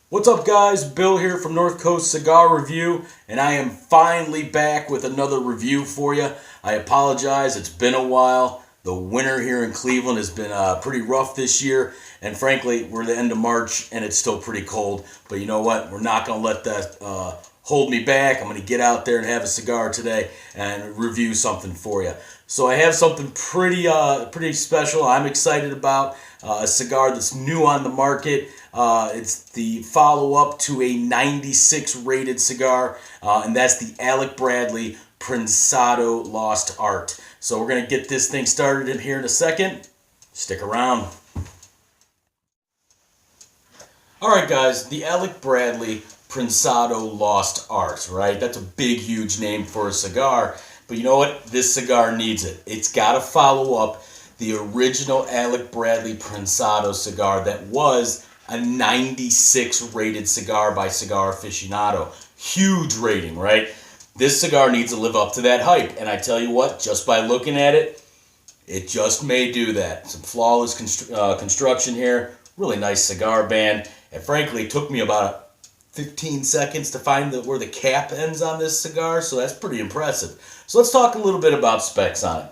What's up, guys? Bill here from Northcoast Cigar Review, and I am finally back with another review for you. I apologize, it's been a while. The winter here in Cleveland has been pretty rough this year, and frankly, we're the end of March and it's still pretty cold. But you know what? We're not going to let that hold me back. I'm going to get out there and have a cigar today and review something for you. So I have something pretty special I'm excited about. A cigar that's new on the market. It's the follow-up to a 96 rated cigar, and that's the Alec Bradley Prensado Lost Art. So we're going to get this thing started in here in a second. Stick around. Alright guys, the Alec Bradley Prensado Lost Art, right? That's a big, huge name for a cigar. But you know what? This cigar needs it. It's got to follow up the original Alec Bradley Prensado cigar that was a 96 rated cigar by Cigar Aficionado. Huge rating, right? This cigar needs to live up to that hype. And I tell you what, just by looking at it, it just may do that. Some flawless construction here. Really nice cigar band. And frankly, it took me about 15 seconds to find where the cap ends on this cigar, so that's pretty impressive. So let's talk a little bit about specs on it.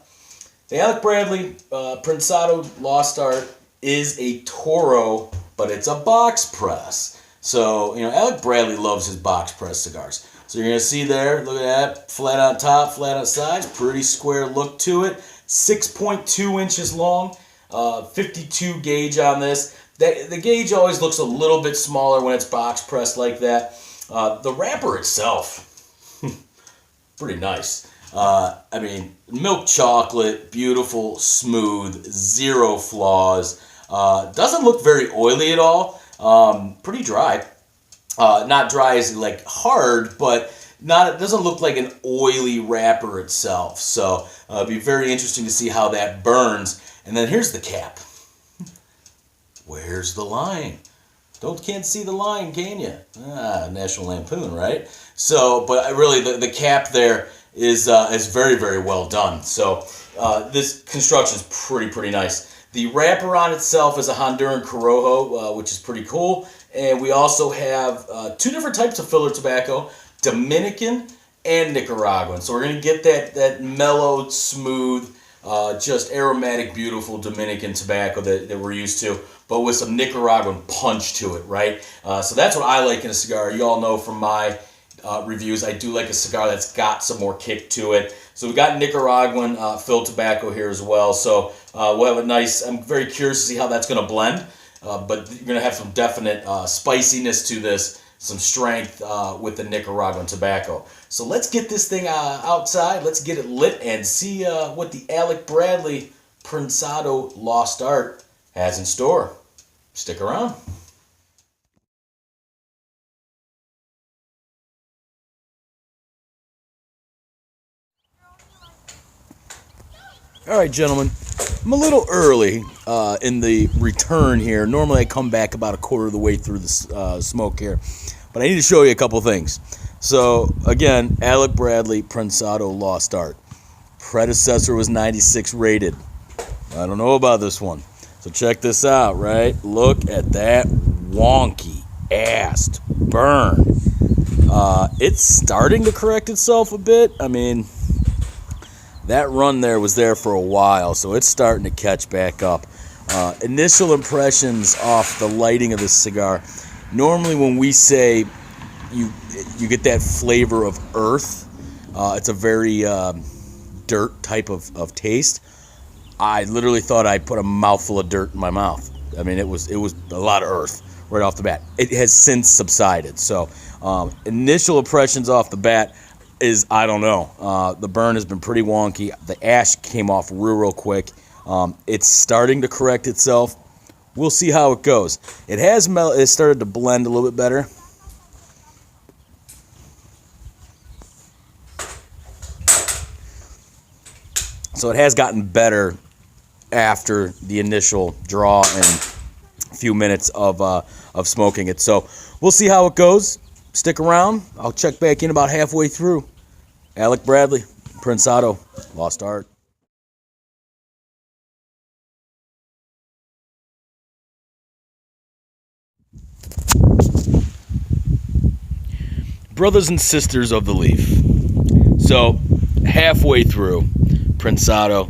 The Alec Bradley Prensado Lost Art is a Toro, but it's a box press. So, you know, Alec Bradley loves his box press cigars. So you're going to see there, look at that, flat on top, flat on sides, pretty square look to it. 6.2 inches long, 52 gauge on this. The gauge always looks a little bit smaller when it's box pressed like that. The wrapper itself, pretty nice. I mean, milk chocolate, beautiful, smooth, zero flaws. Doesn't look very oily at all. Pretty dry. Not dry as like hard, but it doesn't look like an oily wrapper itself. So it'd be very interesting to see how that burns. And then here's the cap. Where's the line? Can't see the line, can you? National Lampoon, right? So, but really, the cap there is very, very well done. So, this construction is pretty nice. The wrapper on itself is a Honduran Corojo, which is pretty cool. And we also have two different types of filler tobacco, Dominican and Nicaraguan. So we're going to get that mellowed, smooth, just aromatic, beautiful Dominican tobacco that we're used to, but with some Nicaraguan punch to it, right? So that's what I like in a cigar. You all know from my reviews, I do like a cigar that's got some more kick to it. So we got Nicaraguan filled tobacco here as well. So we'll have a nice, I'm very curious to see how that's going to blend, but you're going to have some definite spiciness to this, some strength with the Nicaraguan tobacco. So let's get this thing outside, let's get it lit and see what the Alec Bradley Prensado Lost Art has in store. Stick around. All right, gentlemen, I'm a little early in the return here. Normally I come back about a quarter of the way through the smoke here, but I need to show you a couple things. So again, Alec Bradley Prensado Lost Art. Predecessor was 96 rated. I don't know about this one. So check this out, right? Look at that wonky ass burn. It's starting to correct itself a bit. I mean, that run there was there for a while, so it's starting to catch back up. Initial impressions off the lighting of this cigar. Normally when we say you get that flavor of earth, it's a very dirt type of taste. I literally thought I put a mouthful of dirt in my mouth. I mean, it was a lot of earth right off the bat. It has since subsided. So initial impressions off the bat is, I don't know. The burn has been pretty wonky. The ash came off real quick. It's starting to correct itself. We'll see how it goes. It started to blend a little bit better. So it has gotten better after the initial draw and a few minutes of smoking it. So we'll see how it goes. Stick around. I'll check back in about halfway through. Alec Bradley, Prensado, Lost Art. brothers and sisters of the leaf. So, halfway through, Prensado,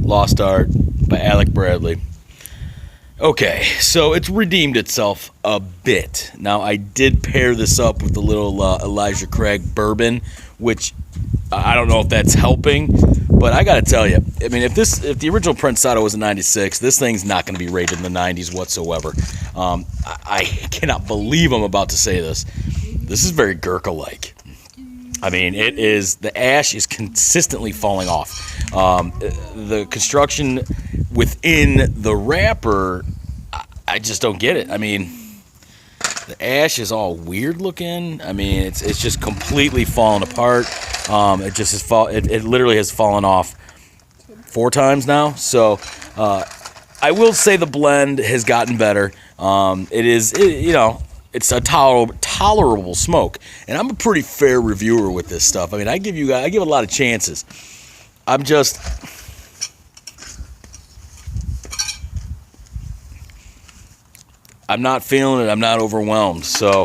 Lost Art by Alec Bradley. Okay, so it's redeemed itself a bit. Now, I did pair this up with a little Elijah Craig bourbon, which I don't know if that's helping, but I got to tell you, I mean, if the original Prensado was a 96, this thing's not going to be rated in the 90s whatsoever. I cannot believe I'm about to say this. This is very Gurkha-like. I mean, the ash is consistently falling off. The construction within the wrapper, I just don't get it. I mean, the ash is all weird looking. I mean, it's just completely fallen apart. It just has it literally has fallen off 4 times now. So I will say the blend has gotten better. It's a tolerable smoke, and I'm a pretty fair reviewer with this stuff. I mean, I give it a lot of chances. I'm not feeling it. I'm not overwhelmed. So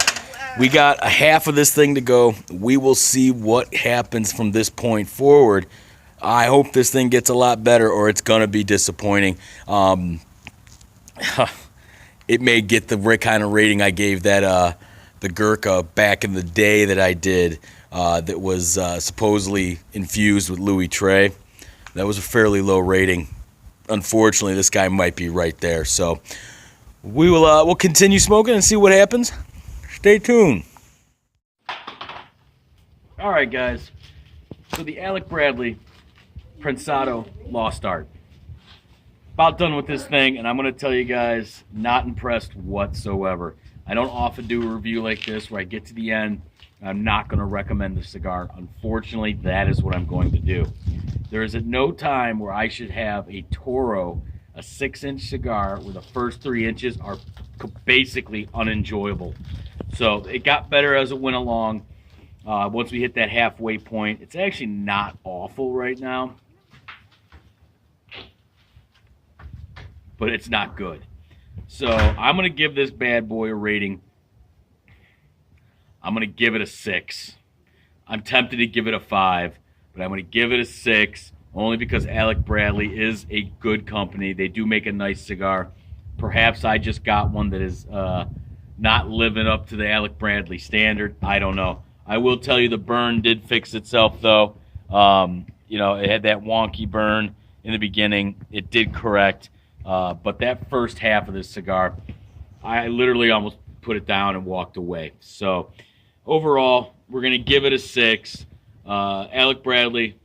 we got a half of this thing to go. We will see what happens from this point forward. I hope this thing gets a lot better, or it's going to be disappointing. It may get the kind of rating I gave that the Gurkha back in the day that I did that was supposedly infused with Louis Trey. That was a fairly low rating. Unfortunately, this guy might be right there. So we'll continue smoking and see what happens. Stay tuned. All right, guys. So the Alec Bradley Prensado Lost Art. About done with this thing, and I'm going to tell you guys, not impressed whatsoever. I don't often do a review like this where I get to the end, and I'm not going to recommend the cigar. Unfortunately, that is what I'm going to do. There is at no time where I should have a Toro, a 6-inch cigar, where the first 3 inches are basically unenjoyable. So it got better as it went along. Once we hit that halfway point, it's actually not awful right now, but it's not good. So I'm going to give this bad boy a rating. I'm going to give it a 6. I'm tempted to give it a 5, but I'm going to give it a 6 only because Alec Bradley is a good company. They do make a nice cigar. Perhaps I just got one that is not living up to the Alec Bradley standard. I don't know. I will tell you the burn did fix itself, though. It had that wonky burn in the beginning. It did correct. But that first half of this cigar, I literally almost put it down and walked away. So overall, we're going to give it a 6. Alec Bradley,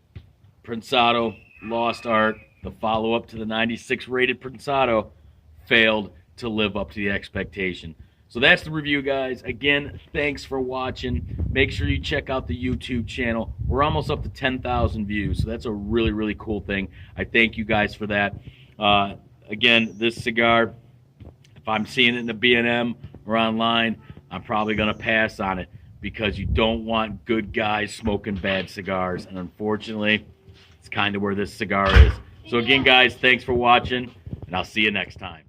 Prensado, Lost Art, the follow-up to the 96 rated Prensado, failed to live up to the expectation. So that's the review, guys. Again, thanks for watching. Make sure you check out the YouTube channel. We're almost up to 10,000 views, so that's a really, really cool thing. I thank you guys for that. Again, this cigar, if I'm seeing it in the B&M or online, I'm probably going to pass on it because you don't want good guys smoking bad cigars. And unfortunately, it's kind of where this cigar is. So again, guys, thanks for watching, and I'll see you next time.